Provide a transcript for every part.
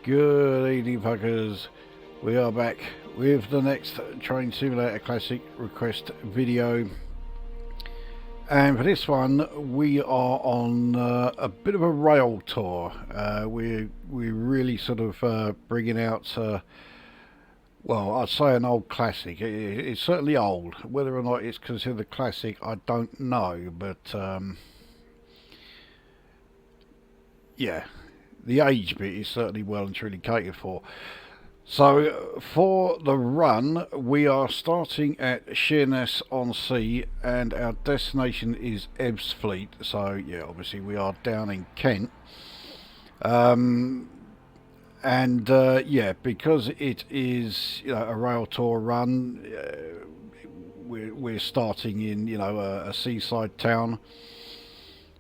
Good evening, fuckers. We are back with the next Train Simulator Classic request video. And for this one, we are on a bit of a rail tour. We're really sort of bringing out, well, I'd say an old classic. It's certainly old. Whether or not it's considered a classic, I don't know. But yeah, the age bit is certainly well and truly catered for. So for the run, we are starting at Sheerness-on-Sea and our destination is Ebbsfleet. So yeah, obviously we are down in Kent. Yeah, because it is, you know, a rail tour run, we're starting in, you know, a seaside town.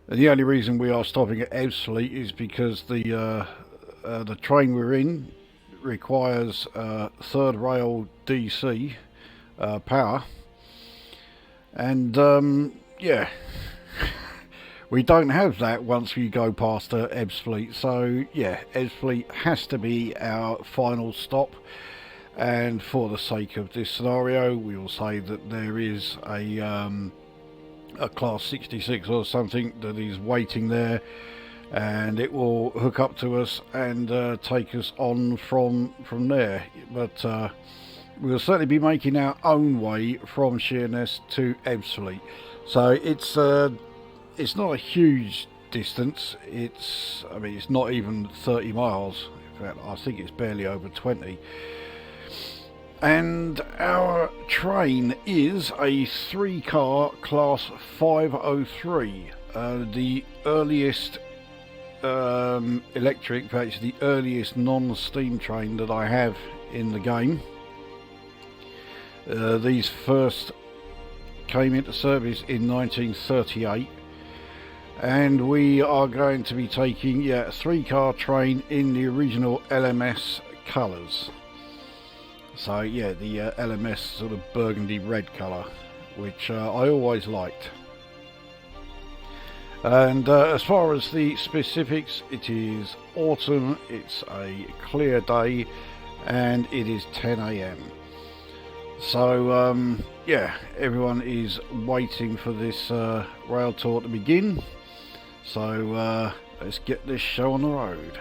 And the only reason we are stopping at Ebbsfleet is because the train we're in requires third rail DC power, and yeah, we don't have that once we go past Ebbsfleet. So yeah, Ebbsfleet has to be our final stop, and for the sake of this scenario, we will say that there is a class 66 or something that is waiting there, and it will hook up to us and take us on from there. But we'll certainly be making our own way from Sheerness to Ebbsfleet. So it's not a huge distance. I mean, it's not even 30 miles. In fact, I think it's barely over 20. And our train is a 3-car class 503. The earliest electric, in fact it's the earliest non-steam train that I have in the game. These first came into service in 1938, and we are going to be taking a 3-car train in the original LMS colours. So yeah, the LMS sort of burgundy red colour, which I always liked. And as far as the specifics, it is autumn, it's a clear day, and it is 10 AM. So yeah, everyone is waiting for this rail tour to begin. So let's get this show on the road.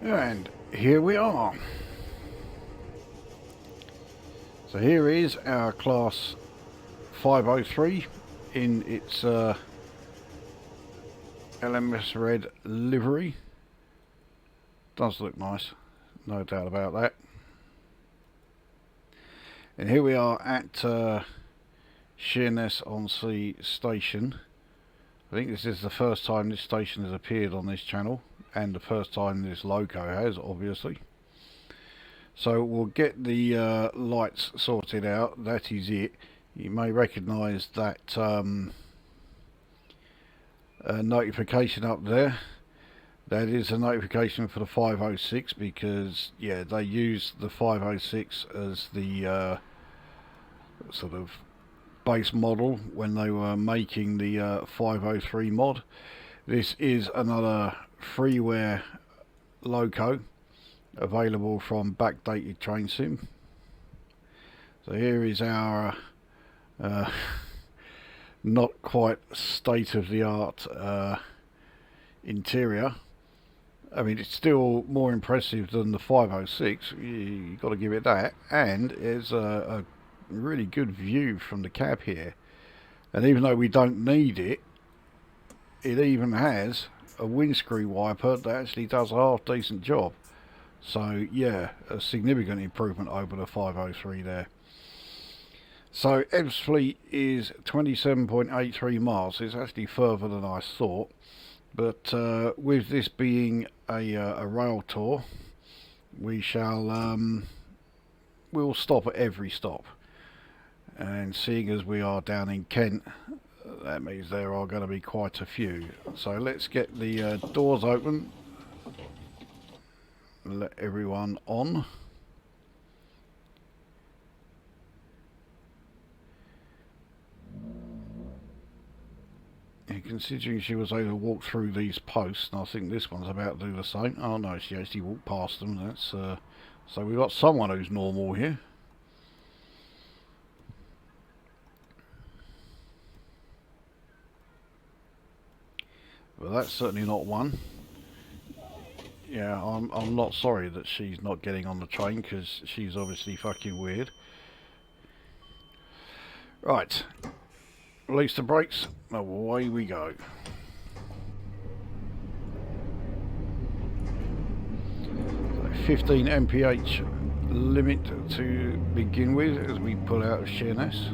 And here we are. So here is our class 503 in its LMS red livery. Does look nice, no doubt about that. And here we are at Sheerness-on-Sea station. I think this is the first time this station has appeared on this channel, and the first time this loco has, obviously. So we'll get the lights sorted out. That is it. You may recognise that notification up there. That is a notification for the 506, because yeah, they use the 506 as the sort of base model when they were making the 503 mod. This is another freeware loco available from backdated train sim. So here is our not quite state of the art interior. I mean, it's still more impressive than the 506, you've got to give it that, and it's a really good view from the cab here. And even though we don't need it, it even has a windscreen wiper that actually does a half decent job. So yeah, a significant improvement over the 503 there. So Ebbsfleet is 27.83 miles. It's actually further than I thought. But with this being a rail tour, we shall we'll stop at every stop. And seeing as we are down in Kent, that means there are going to be quite a few. So let's get the doors open. Let everyone on. And considering she was able to walk through these posts, and I think this one's about to do the same. Oh no, she actually walked past them. That's so we've got someone who's normal here. But that's certainly not one. Yeah, I'm not sorry that she's not getting on the train, because she's obviously fucking weird. Right, release the brakes, away we go. So 15 mph limit to begin with as we pull out of Sheerness.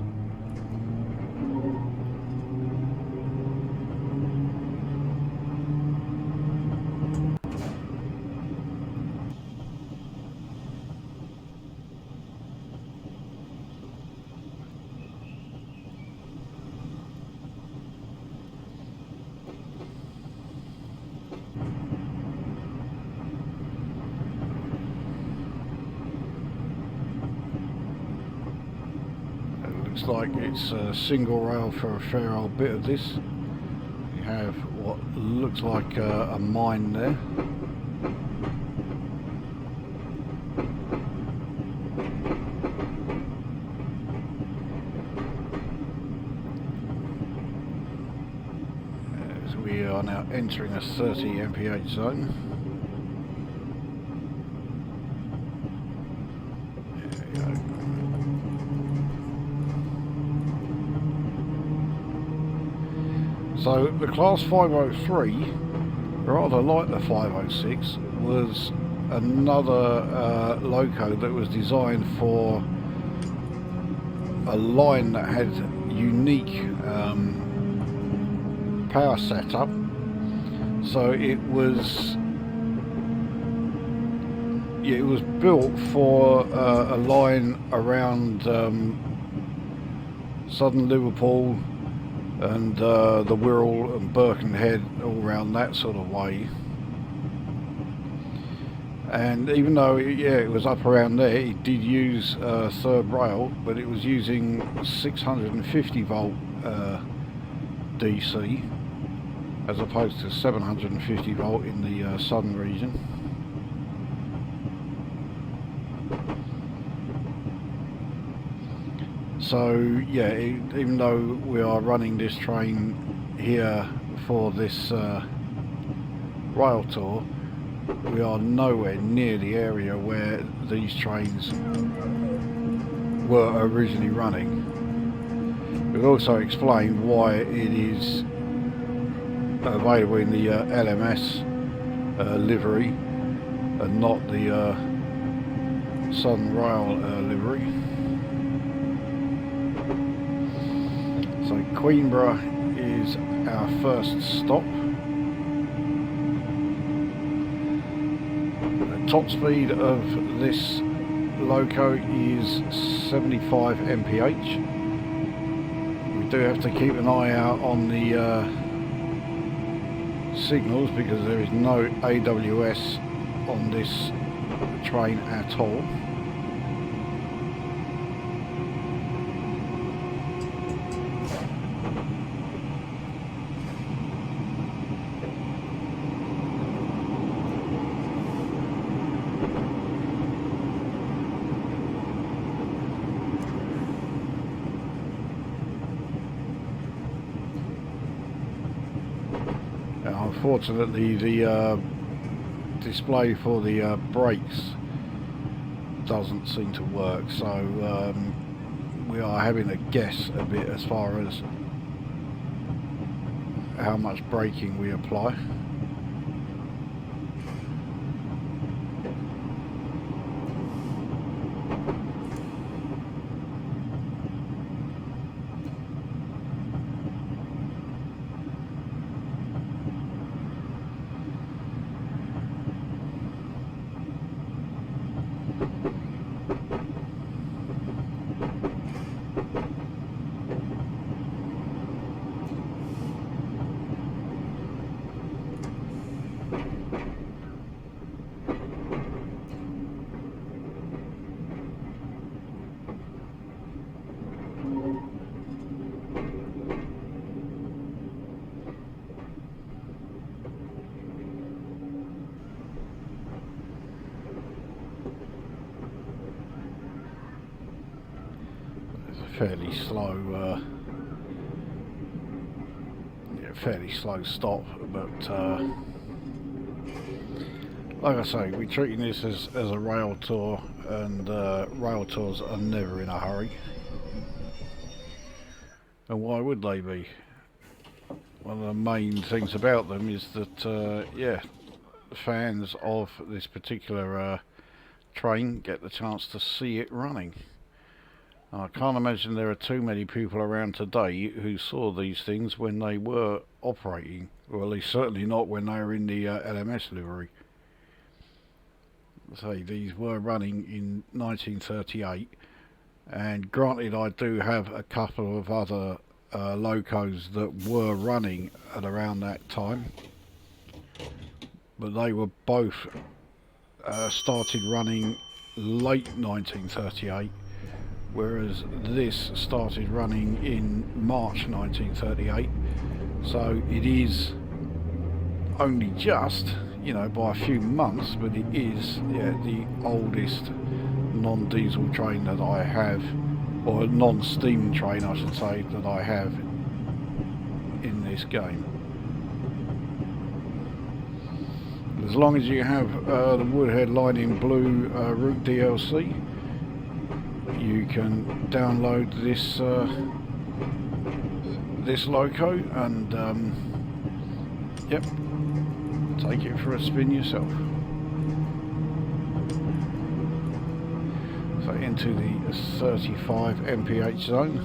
Looks like it's a single rail for a fair old bit of this. We have what looks like a mine there. As we are now entering a 30 mph zone. So the Class 503, rather like the 506, was another loco that was designed for a line that had unique power setup. So it was built for a line around southern Liverpool and the Wirral and Birkenhead, all around that sort of way. And even though it was up around there, it did use third rail, but it was using 650 volt DC as opposed to 750 volt in the southern region. So yeah, even though we are running this train here for this rail tour, we are nowhere near the area where these trains were originally running. We'll also explain why it is available in the LMS livery and not the Southern Rail livery. So Queenborough is our first stop. The top speed of this loco is 75 mph. We do have to keep an eye out on the signals because there is no AWS on this train at all. Unfortunately, the display for the brakes doesn't seem to work, so we are having to guess a bit as far as how much braking we apply. Fairly slow stop, but like I say, we're treating this as a rail tour, and rail tours are never in a hurry. And why would they be? One of the main things about them is that, yeah, fans of this particular train get the chance to see it running. I can't imagine there are too many people around today who saw these things when they were operating, or at least certainly not when they were in the LMS livery. Say these were running in 1938, and granted I do have a couple of other locos that were running at around that time, but they were both started running late 1938. Whereas this started running in March 1938, so it is only just, you know, by a few months, but it is, yeah, the oldest non-diesel train that I have, or non-steam train I should say, that I have in this game. As long as you have the Woodhead line in blue route DLC, you can download this this loco and yep, take it for a spin yourself. So into the 35 mph zone,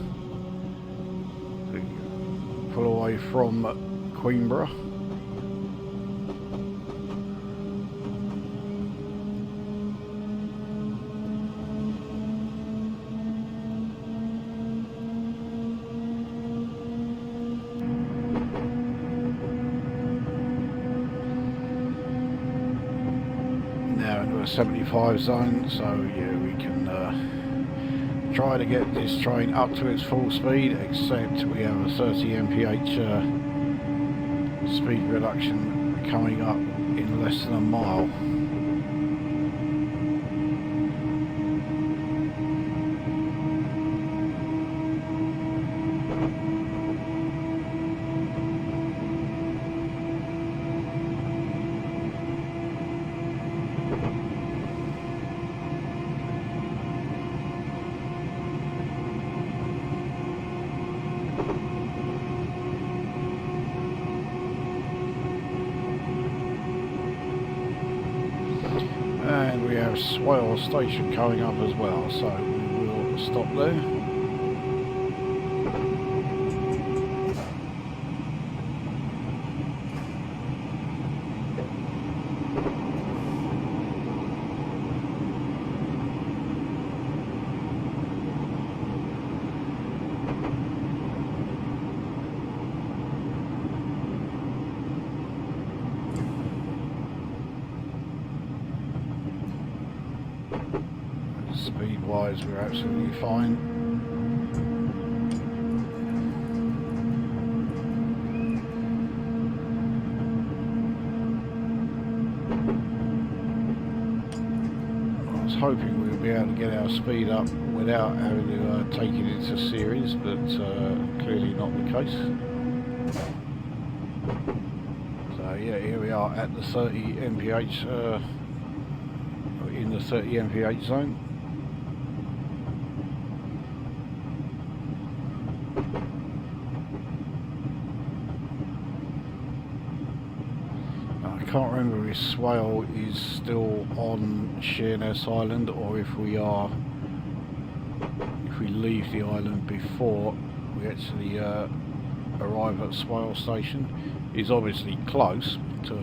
pull away from Queenborough. Now into a 75 zone, so yeah, we can try to get this train up to its full speed, except we have a 30 mph speed reduction coming up in less than a mile. And we have Swale Station coming up as well, so we will stop there. Speed wise we're absolutely fine. I was hoping we'd be able to get our speed up without having to take it into series, but clearly not the case. So yeah, are at the 30 mph, in the 30 mph zone. I can't remember if Swale is still on Sheerness Island or if we leave the island before we actually arrive at Swale Station. He's obviously close to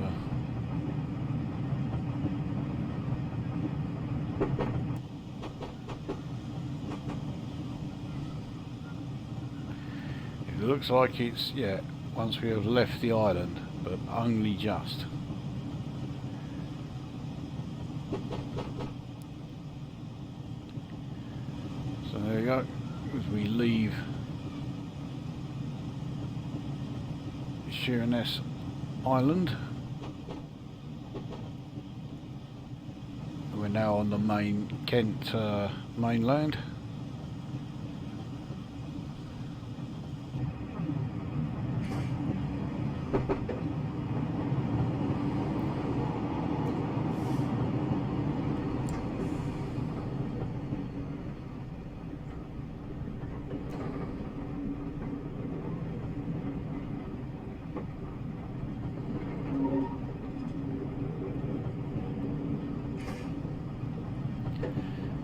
it looks like it's, yeah, once we have left the island, but only just. So there you go, as we leave Sheerness Island, we're now on the main Kent mainland.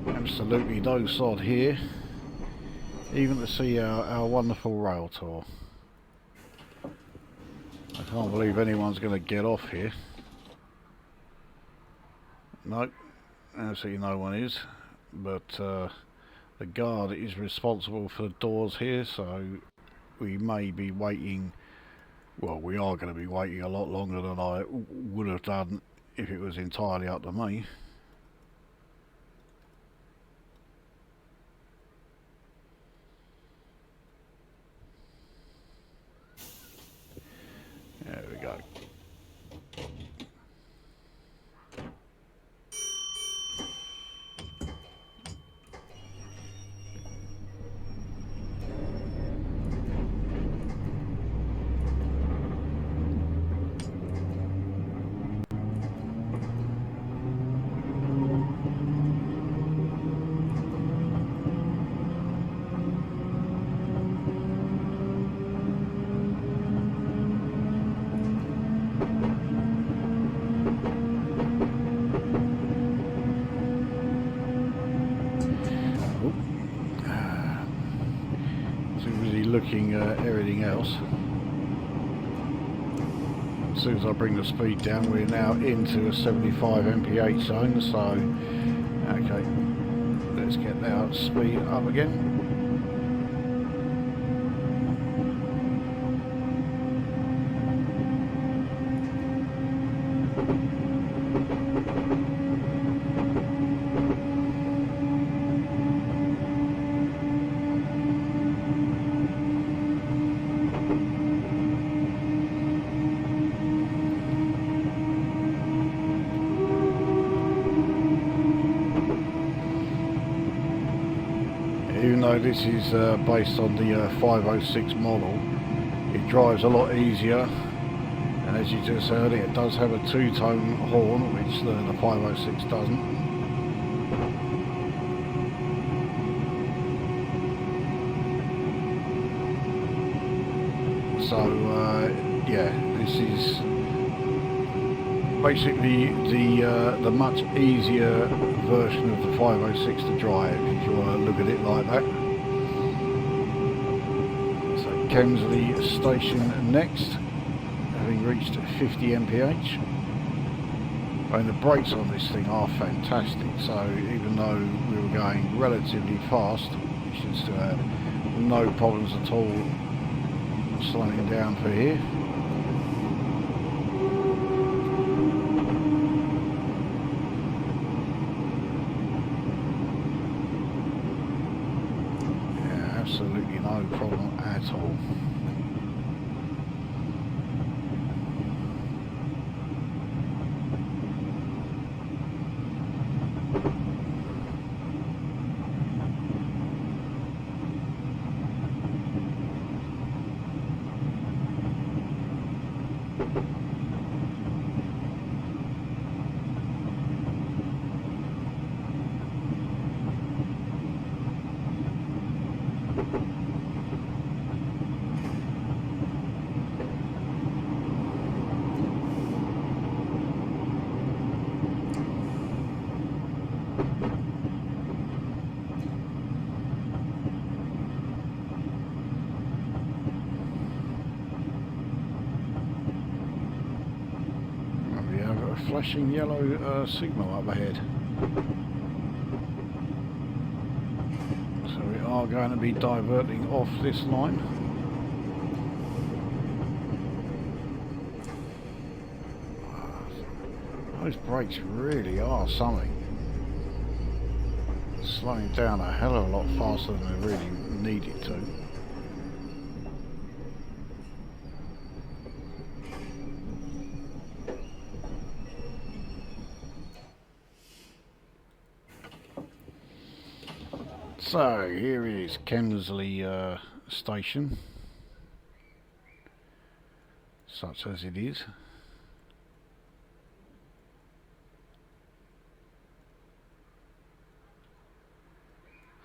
Absolutely no sod here, even to see our wonderful rail tour. I can't believe anyone's going to get off here. No, absolutely no one is, but the guard is responsible for the doors here, so we may be waiting, well, we are going to be waiting a lot longer than I would have done if it was entirely up to me. There we go. Looking at everything else. As soon as I bring the speed down, we're now into a 75 mph zone, so okay, let's get our speed up again. Even though this is based on the 506 model, it drives a lot easier, and as you just heard, it does have a two-tone horn, which the 506 doesn't. So yeah, this is basically the much easier version of the 506 to drive, if you want to look at it like that. So Kemsley Station next, having reached 50 mph. And the brakes on this thing are fantastic, so even though we were going relatively fast, we should still have no problems at all slowing down for here. Absolutely no problem at all. flashing yellow signal up ahead. So we are going to be diverting off this line. Those brakes really are something. Slowing down a hell of a lot faster than they really needed to. So here is Kemsley station, such as it is.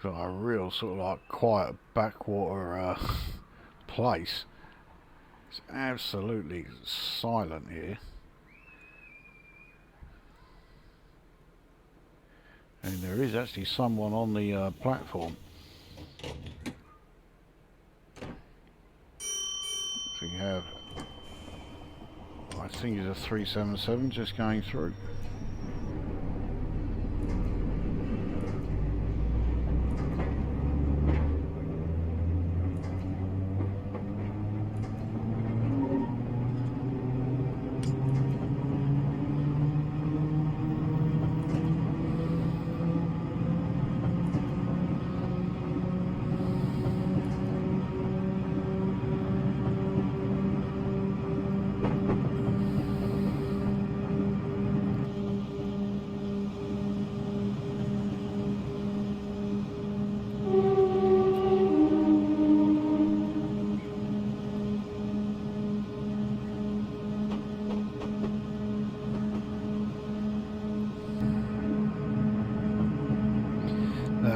Got a real sort of like quiet backwater place. It's absolutely silent here. And there is actually someone on the platform. So we have, I think it's a 377 just going through.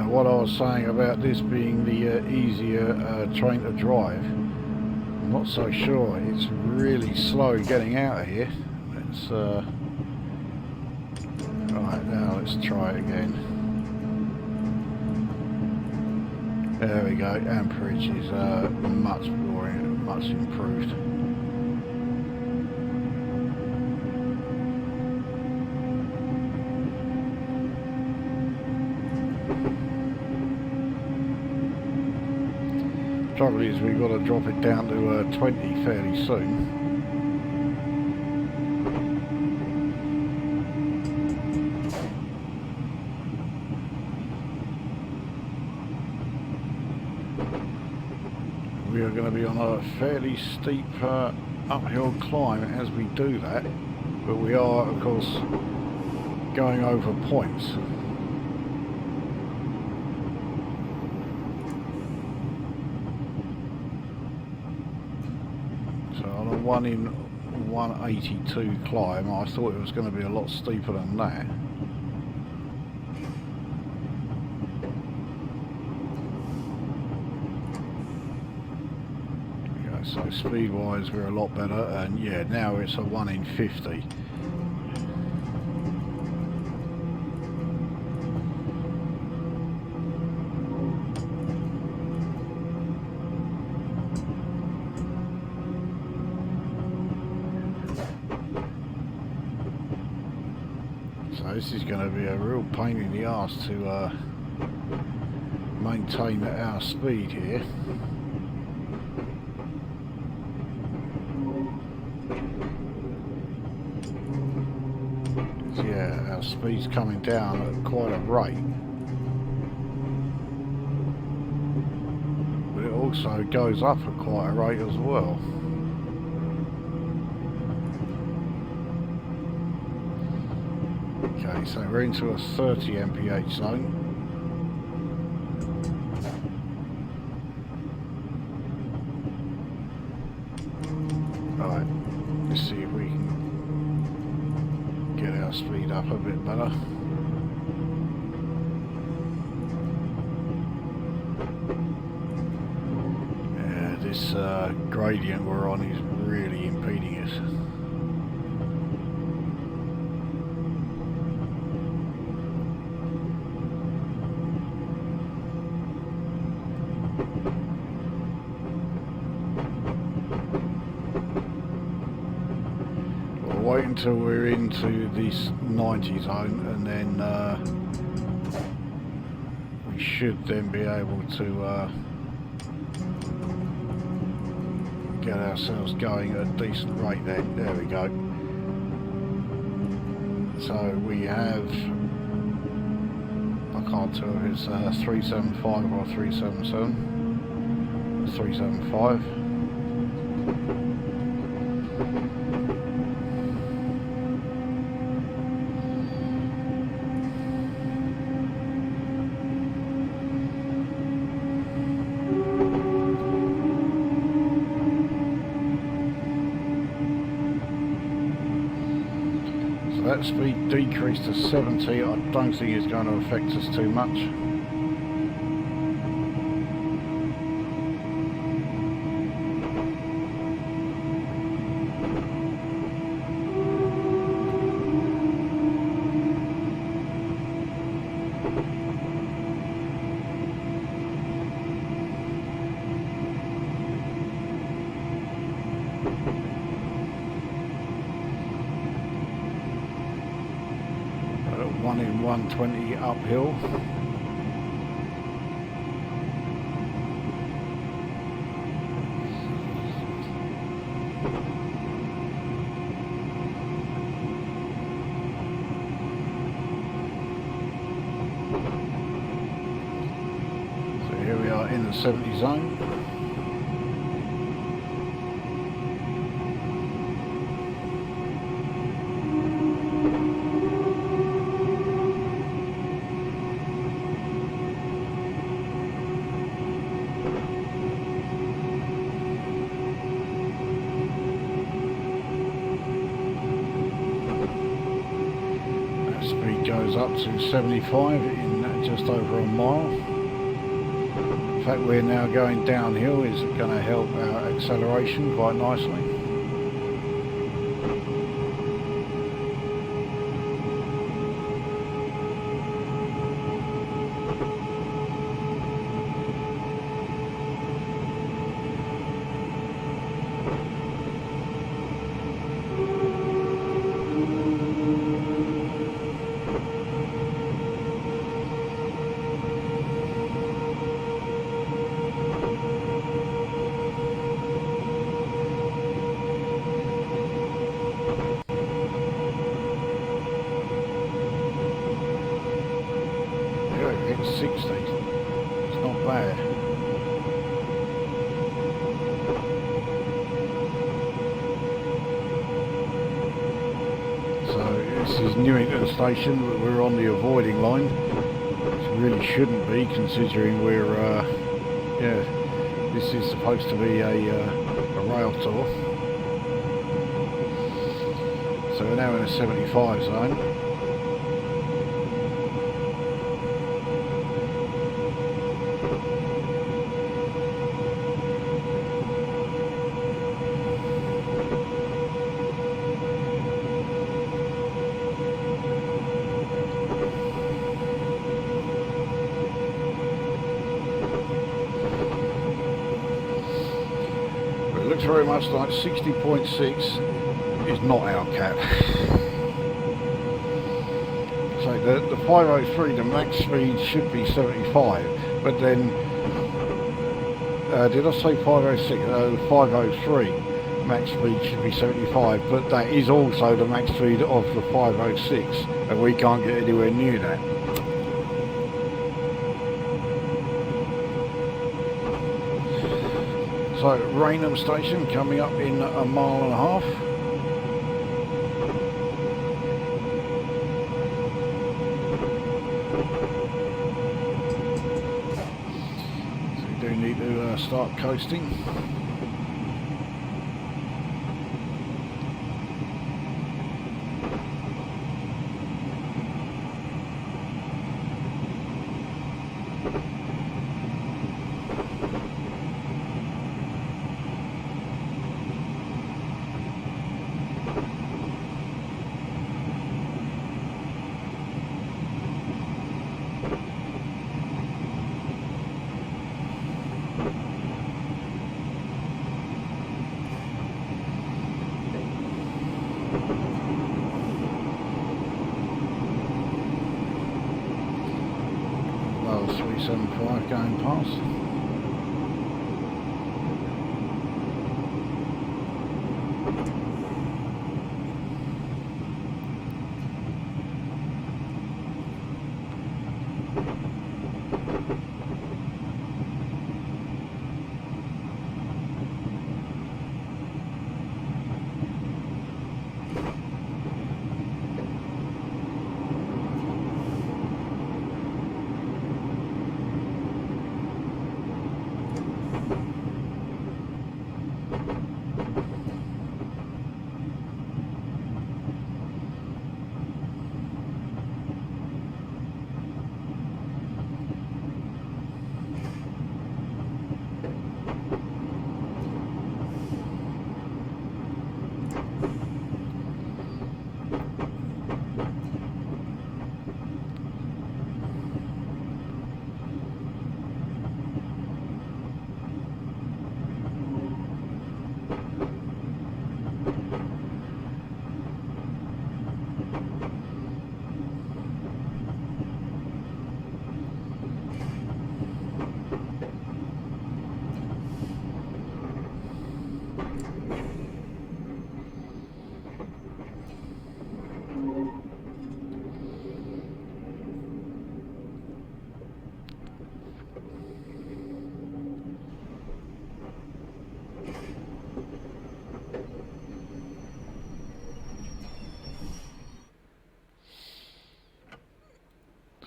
What I was saying about this being the easier train to drive, I'm not so sure. It's really slow getting out of here. Let's right, now let's try it again. There we go. Amperage is much improved. Trouble is we've got to drop it down to 20 fairly soon. We are going to be on a fairly steep uphill climb as we do that, but we are of course going over points. On a 1 in 182 climb, I thought it was going to be a lot steeper than that. Yeah, so speed wise we're a lot better, and yeah, now it's a 1 in 50. This is going to be a real pain in the arse to maintain our speed here. So yeah, our speed's coming down at quite a rate, but it also goes up at quite a rate as well. Okay, so we're into a 30 mph zone. Alright, let's see if we can get our speed up a bit better. Yeah, this gradient we're on is really impeding us. wait until we're into this 90 zone, and then we should then be able to get ourselves going at a decent rate then. There we go. So we have, I can't tell if it's 375 or 377. 375. That speed decreased to 70. I don't think it's going to affect us too much. One in 120 uphill. So here we are in the 70 zone. Goes up to 75 in just over a mile. The fact we're now going downhill is going to help our acceleration quite nicely. It's 60. It's not bad. So this is Newington Station, but we're on the avoiding line. Which really shouldn't be, considering we're yeah, this is supposed to be a rail tour. So we're now in a 75 zone. Looks very much like 60.6 is not our cap. So the 503, the max speed should be 75, but then did I say 506? 503 max speed should be 75, but that is also the max speed of the 506, and we can't get anywhere near that. So Rainham Station coming up in a mile and a half. So we do need to start coasting. got a 375 going past.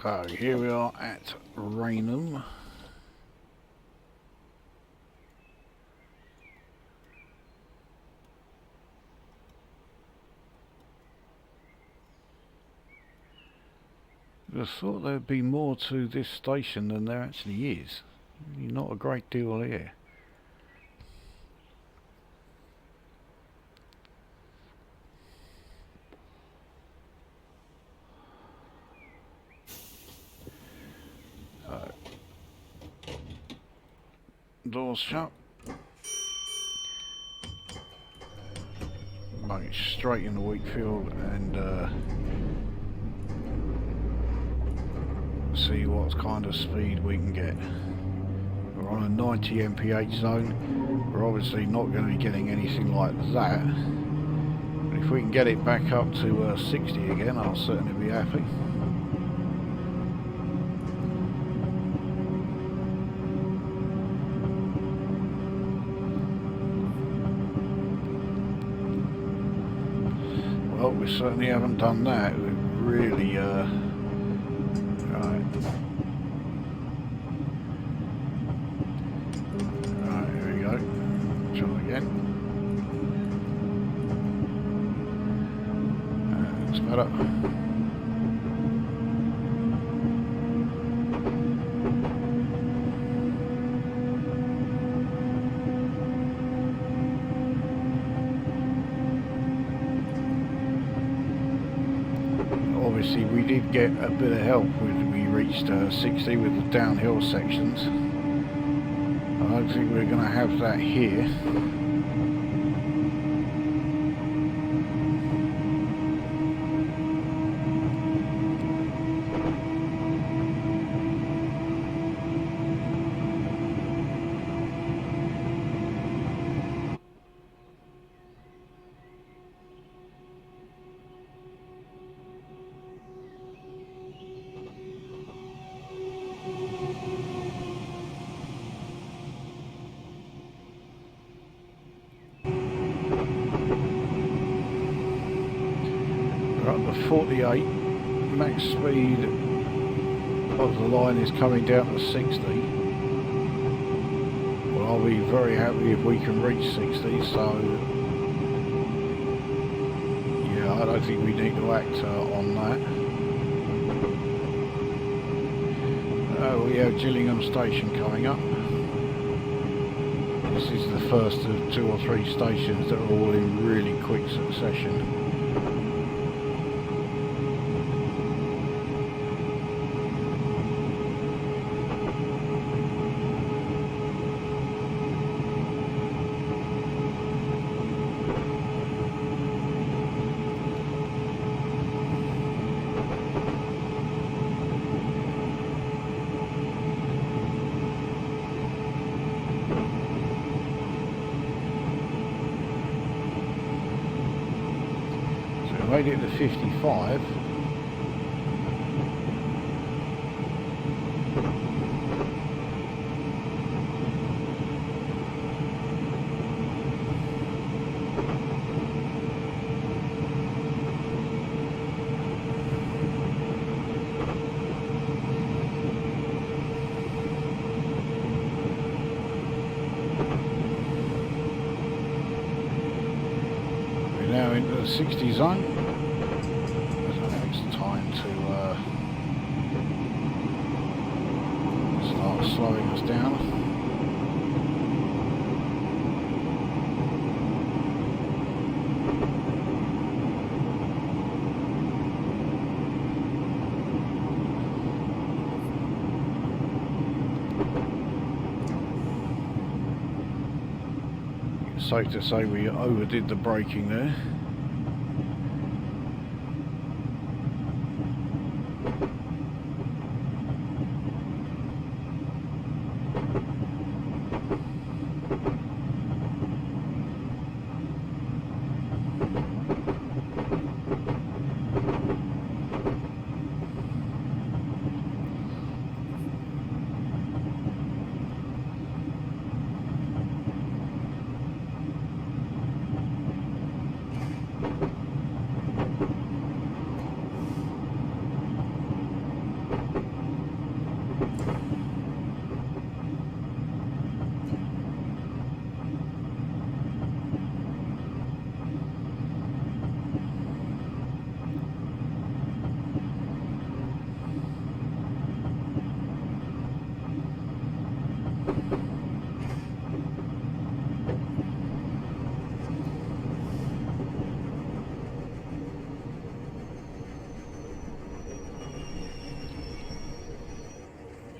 So here we are at Rainham. I thought there'd be more to this station than there actually is. Not a great deal here. Doors shut. Bung it straight in the wheat field and see what kind of speed we can get. We're on a 90 mph zone. We're obviously not going to be getting anything like that. But if we can get it back up to 60 again, I'll certainly be happy. Well, we certainly haven't done that. We've really, right. Right, here we go. Try again. That's better. Obviously we did get a bit of help when we reached 60 with the downhill sections. I don't think we're going to have that here. Up to 48, max speed of the line is coming down to 60. Well, I'll be very happy if we can reach 60, so yeah, I don't think we need to act on that. We have Gillingham Station coming up. This is the first of 2 or 3 stations that are all in really quick succession. made it to 55. Now into the 60 zone. So it's time to start slowing us down. Safe to say we overdid the braking there.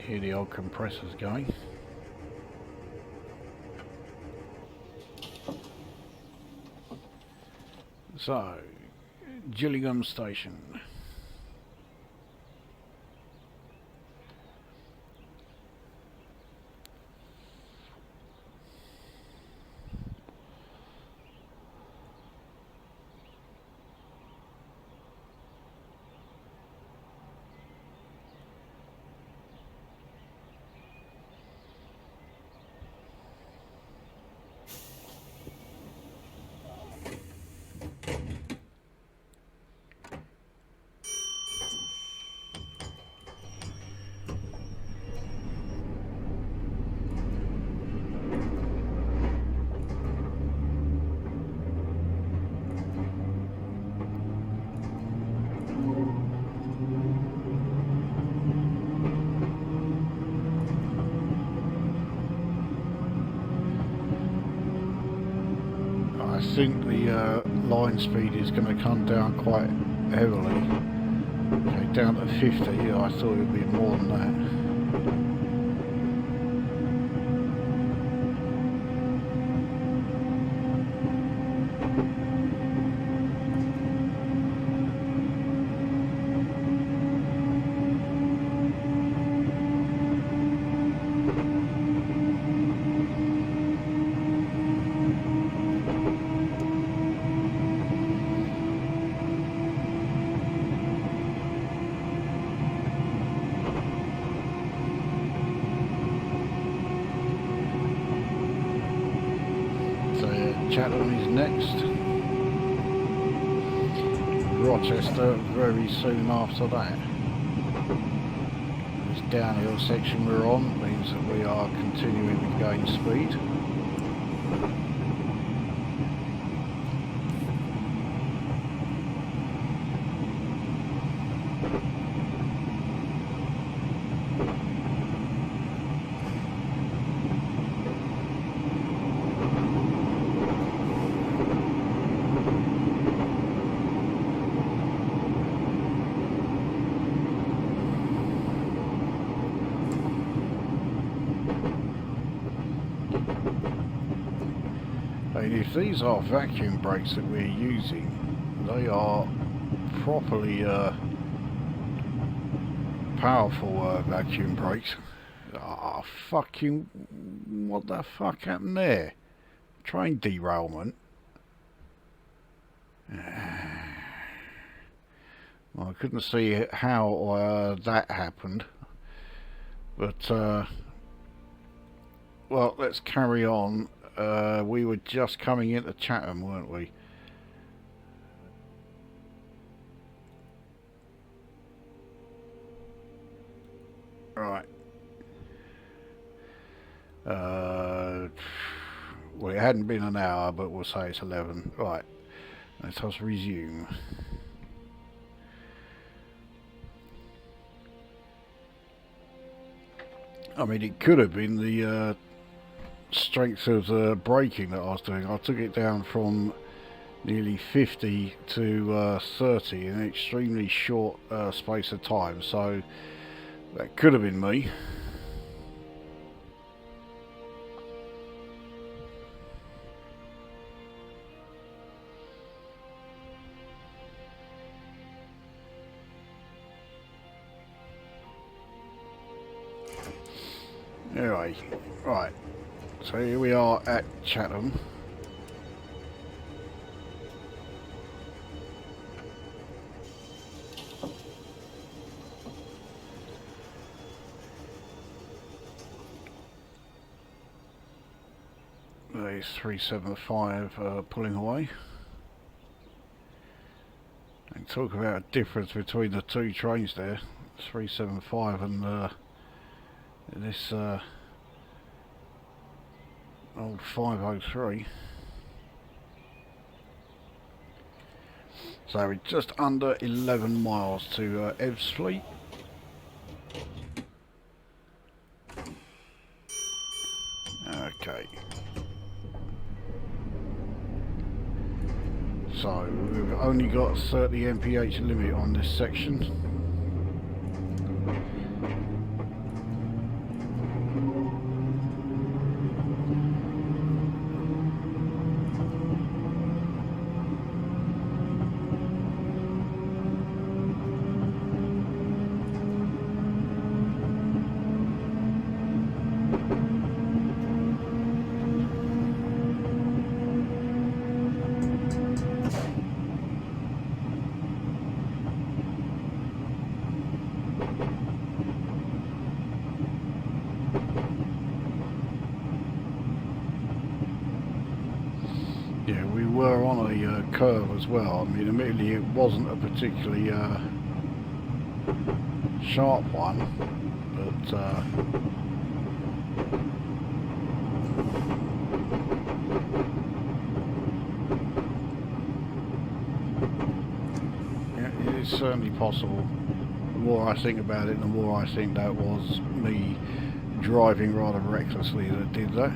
Hear the old compressors going. So, Gillingham Station. I think the line speed is going to come down quite heavily. Okay, down to 50. I thought it would be more than that. Chatham is next. Rochester very soon after that. This downhill section we're on means that we are continuing to gain speed. And if these are vacuum brakes that we're using, they are properly powerful vacuum brakes. Ah, fucking, what the fuck happened there? Train derailment. I couldn't see how that happened, but well, let's carry on. We were just coming into Chatham, weren't we? Right. Well, it hadn't been an hour, but we'll say it's 11. Right. Let us resume. I mean, it could have been the strength of the braking that I was doing. I took it down from nearly 50 to 30 in an extremely short space of time, so that could have been me. Anyway, right, so here we are at Chatham. There's 375 pulling away. And talk about a difference between the two trains there, 375 and this old 503. So we're just under 11 miles to Ebbsfleet. Okay. So we've only got 30 mph limit on this section. Yeah, we were on a curve as well. I mean, admittedly it wasn't a particularly sharp one, but yeah, it is certainly possible. The more I think about it, the more I think that was me driving rather recklessly that did that.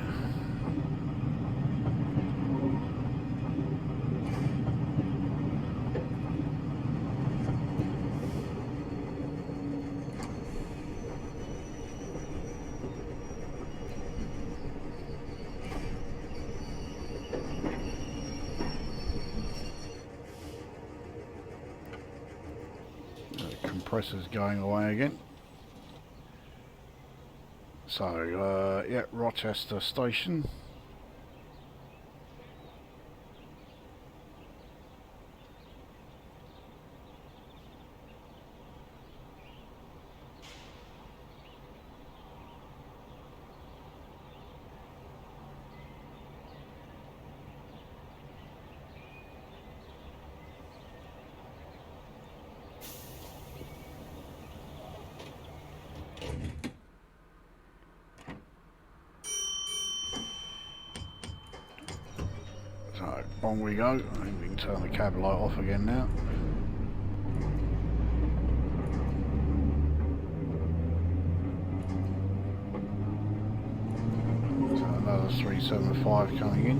Compressors going away again. So yeah, Rochester station. So on we go. I think we can turn the cab light off again now. So another 375 coming in.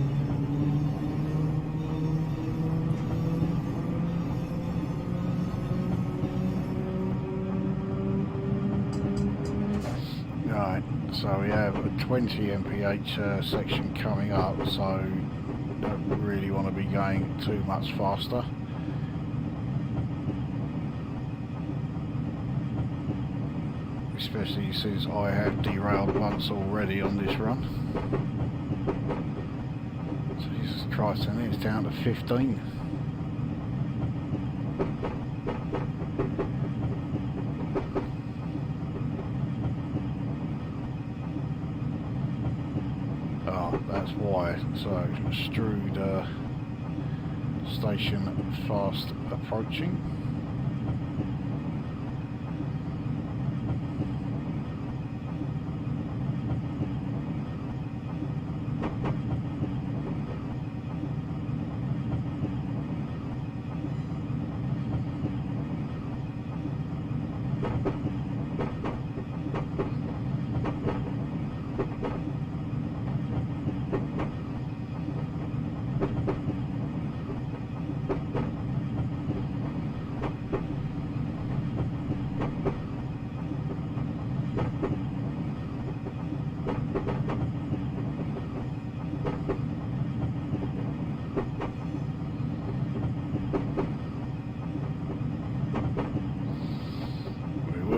Right, so we have a 20 mph section coming up, so don't really want to be going too much faster. Especially since I have derailed once already on this run. Jesus Christ, and it's down to 15. that's why. So Strood station fast approaching.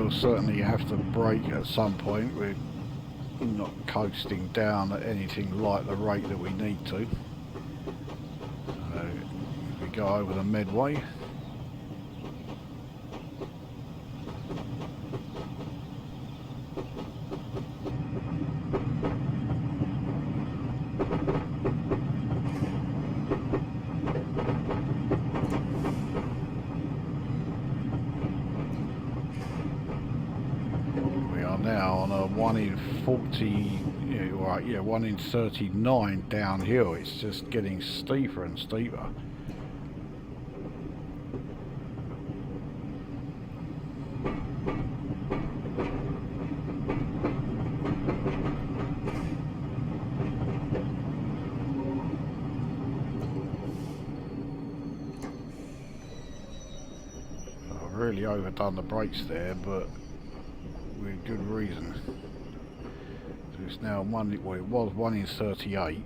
Certainly have to brake at some point. We're not coasting down at anything like the rate that we need to. So if we go over the Medway, now on a 1 in 40, right, yeah, 1 in 39 downhill. It's just getting steeper and steeper. I've really overdone the brakes there, but with good reason. So it's now one, well, it was 1 in 38.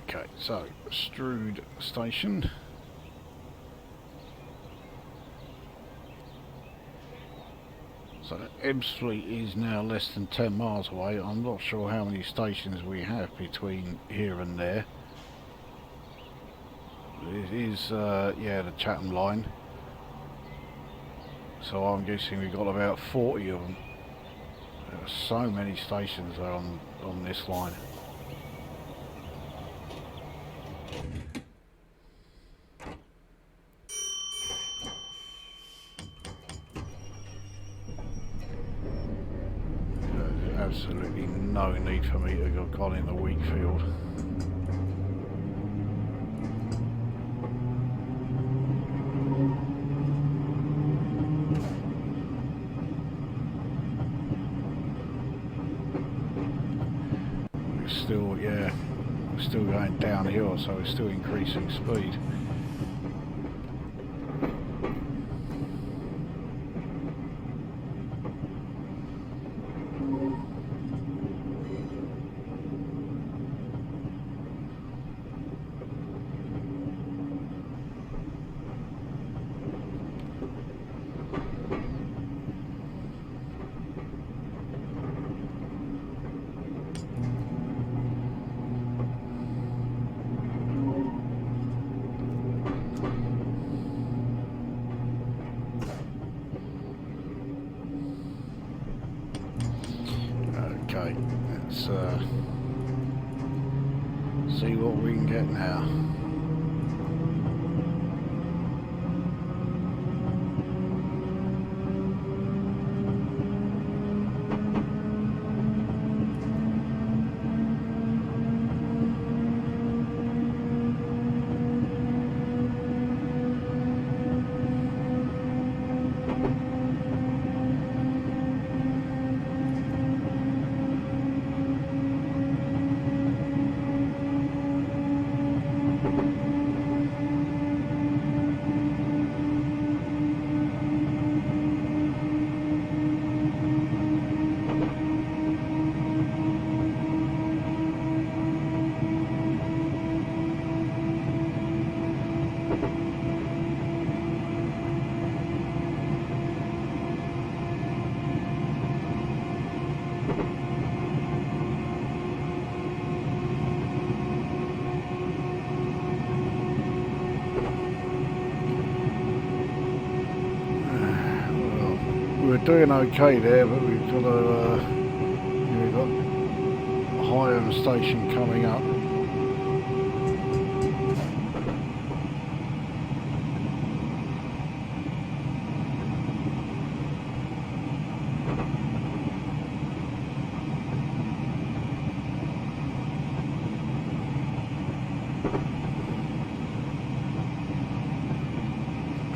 Okay, so Strood station. So Ebbsfleet is now less than 10 miles away. I'm not sure how many stations we have between here and there. It is, yeah, the Chatham line. So I'm guessing we've got about 40 of them. There are so many stations on this line. Absolutely no need for me to have gone in the wheat field. We're still, yeah, we're still going downhill, so we're still increasing speed. Okay, let's see what we can get now. We're doing okay there, but we've got a high-end station coming up.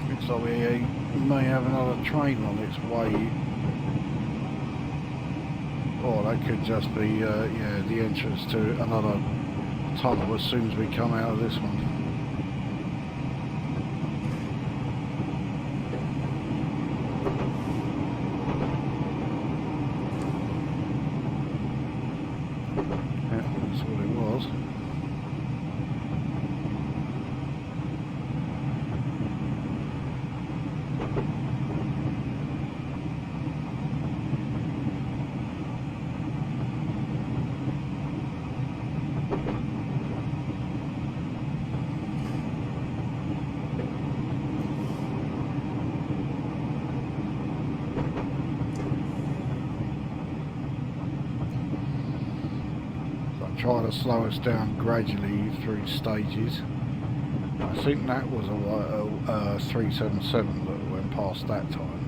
Looks like we may have another train on its way. Or that could just be yeah, the entrance to another tunnel as soon as we come out of this one. Yeah, that's what it was. Try to slow us down gradually through stages. I think that was a 377 that went past that time.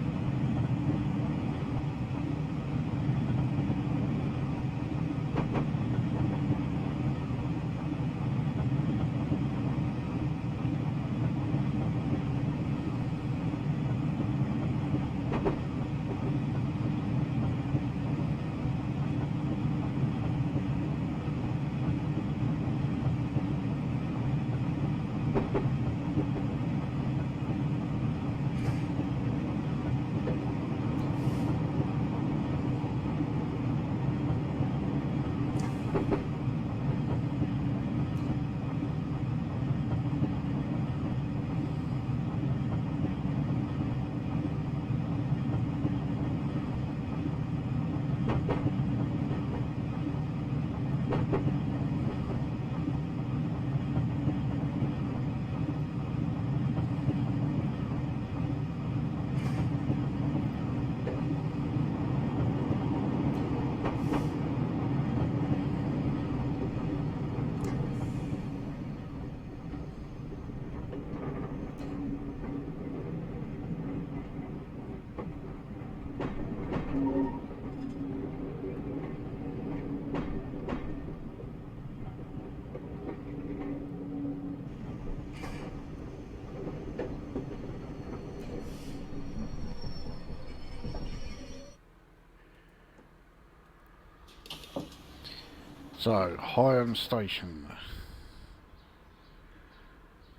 So, Higham Station.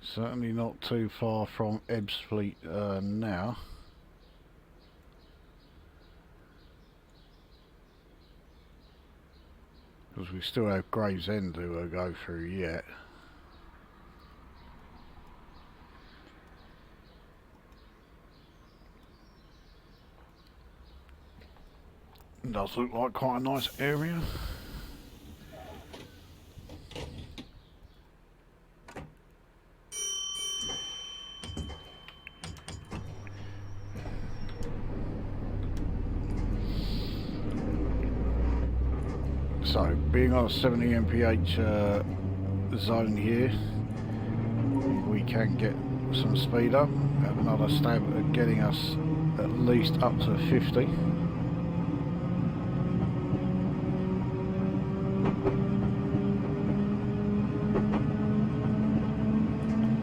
Certainly not too far from Ebbsfleet now. Because we still have Gravesend to go through yet. It does look like quite a nice area. So, being on a 70 mph zone here, we can get some speed up, have another stab at getting us at least up to 50.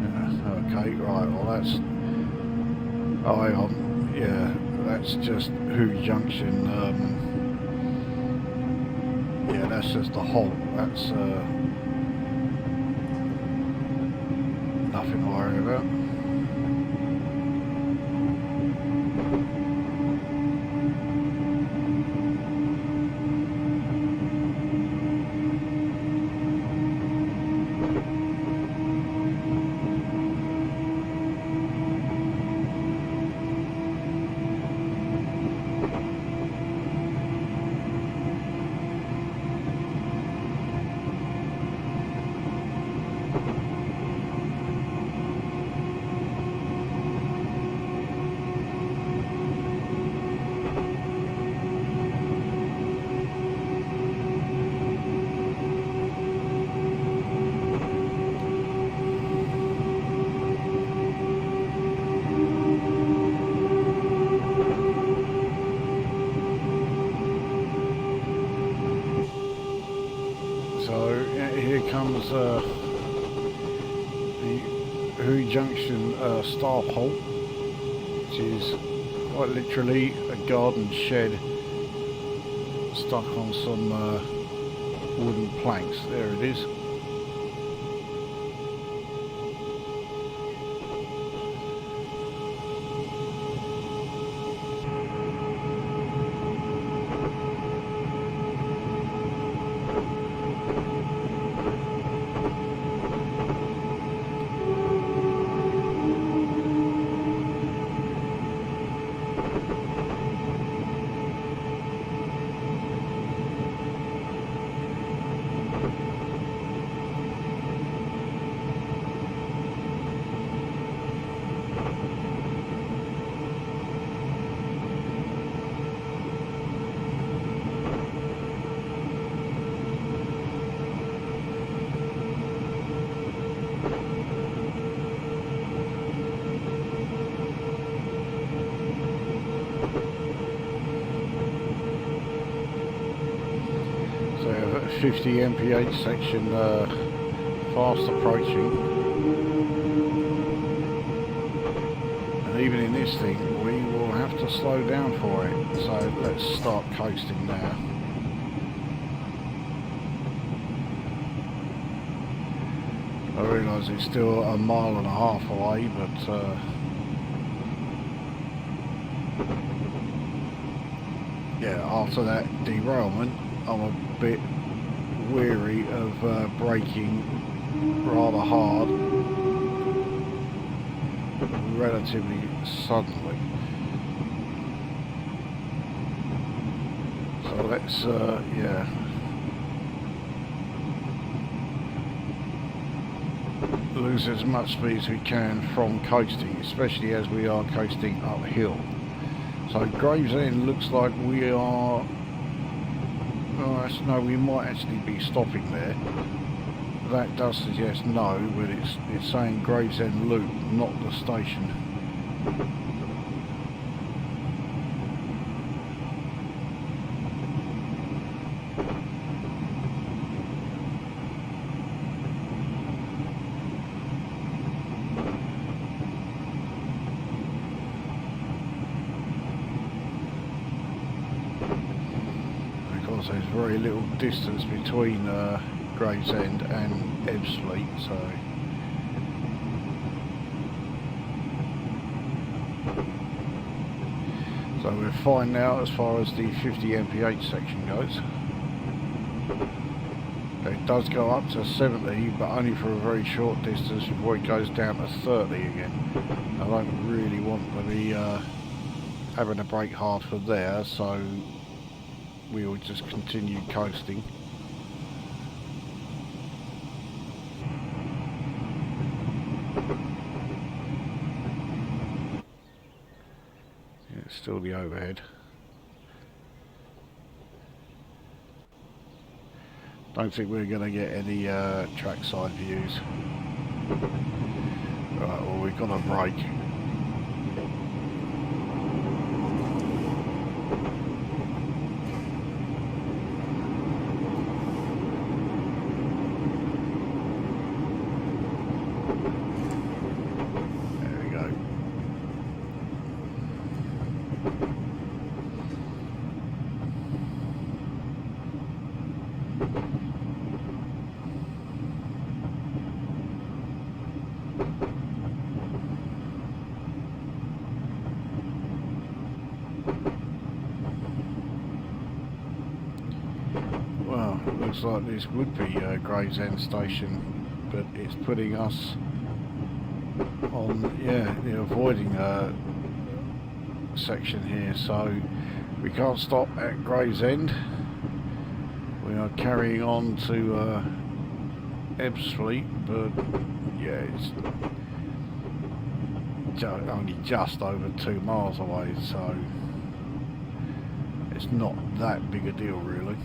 Yeah, okay, right, well that's, oh hang on, yeah, that's just Hoo Junction. Yeah, that's just the halt. That's nothing to worry about. Junction staff halt, which is quite literally a garden shed stuck on some wooden planks. There it is. So 50 mph section fast approaching, and even in this thing we will have to slow down for it, so let's start coasting now. I realise it's still a mile and a half away, but yeah, after that derailment I'm a bit weary of braking rather hard relatively suddenly. So let's yeah, lose as much speed as we can from coasting, especially as we are coasting uphill. So Gravesend looks like we are, no, we might actually be stopping there. That does suggest no, but it's saying Gravesend Loop, not the station. There's very little distance between Gravesend and Ebbsfleet, so we're fine now as far as the 50 mph section goes. It does go up to 70, but only for a very short distance before it goes down to 30 again. I don't really want to be having to brake hard for there, so we will just continue coasting. Yeah, it's still the overhead. Don't think we're going to get any trackside views. Right, well, we've got a brake. Well, it looks like this would be Gravesend Station, but it's putting us on, yeah, the avoiding section here, so we can't stop at Gravesend. We are carrying on to Ebbsfleet, but yeah, it's only just over 2 miles away, so it's not that big a deal really.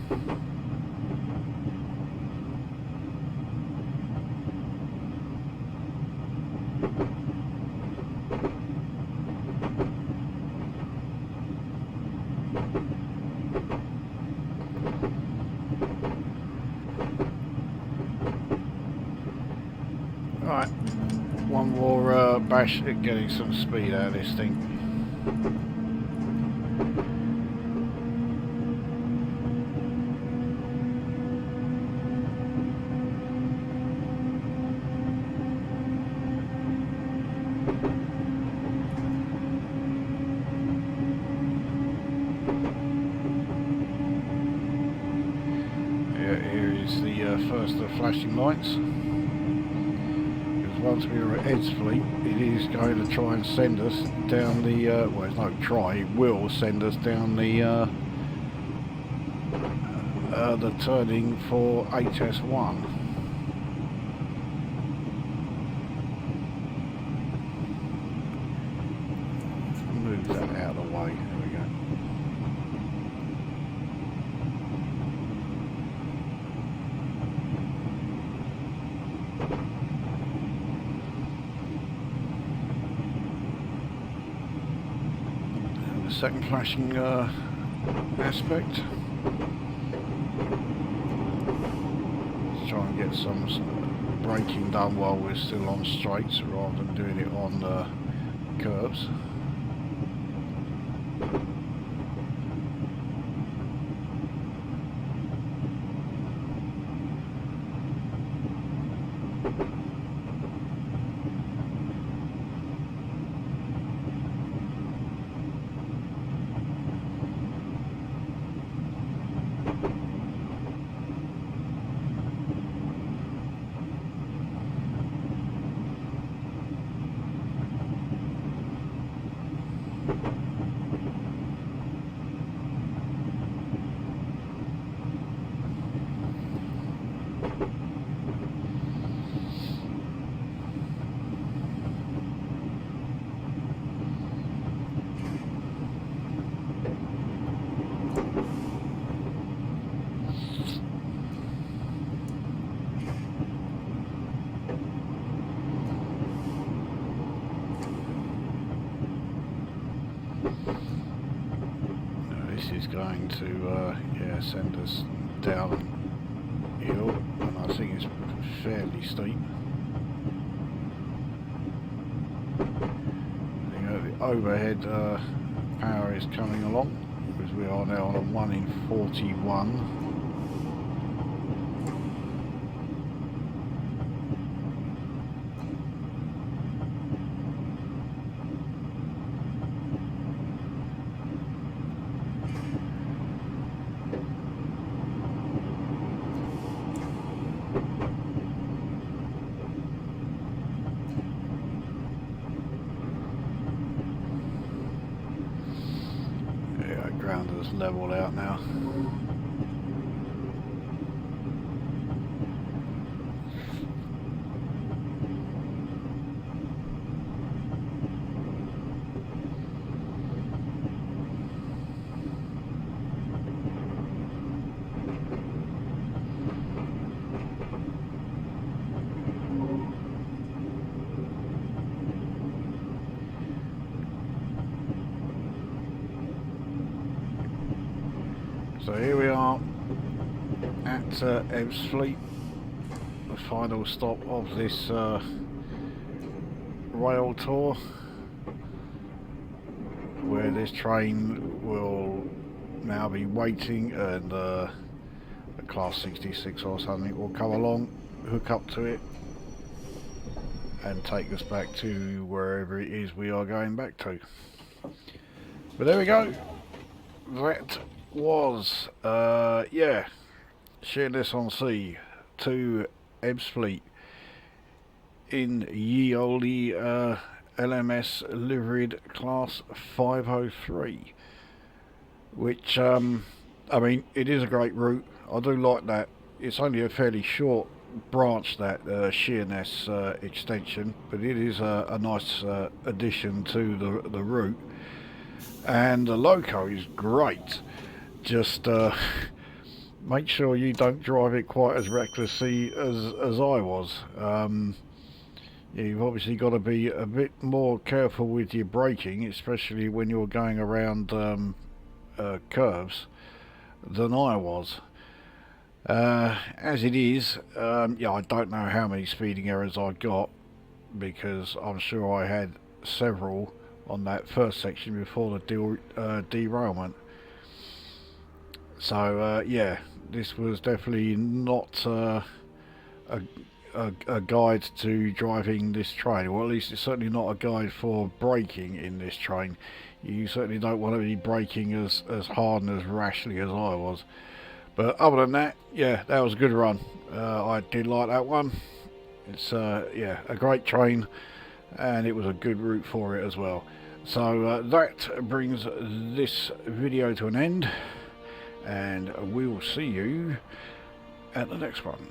Right, one more bash at getting some speed out of this thing. Here is the first of the flashing lights. Because once we are at Ebbsfleet, it is going to try and send us down the, well, it's not try, it will send us down the turning for HS1. Move that out of the way, there we go. Second flashing aspect. Let's try and get some braking done while we're still on straights rather than doing it on curves. Is going to yeah, send us downhill, and I think it's fairly steep. The overhead power is coming along because we are now on a 1 in 41. Ground is leveled out now. So here we are at Ebbsfleet, the final stop of this rail tour, where this train will now be waiting, and a class 66 or something will come along, hook up to it and take us back to wherever it is we are going back to. But there we go. That was yeah, Sheerness-on-Sea to Ebbsfleet in ye olde LMS liveried class 503, which I mean, it is a great route. I do like that. It's only a fairly short branch, that Sheerness extension, but it is a nice addition to the route, and the loco is great. Just make sure you don't drive it quite as recklessly as I was. You've obviously got to be a bit more careful with your braking, especially when you're going around curves, than I was. As it is, yeah, I don't know how many speeding errors I got, because I'm sure I had several on that first section before the derailment. So yeah, this was definitely not a guide to driving this train, or at least it's certainly not a guide for braking in this train. You certainly don't want to be braking as hard and as rashly as I was. But other than that, yeah, that was a good run. I did like that one. It's yeah, a great train, and it was a good route for it as well. So that brings this video to an end, and we will see you at the next one.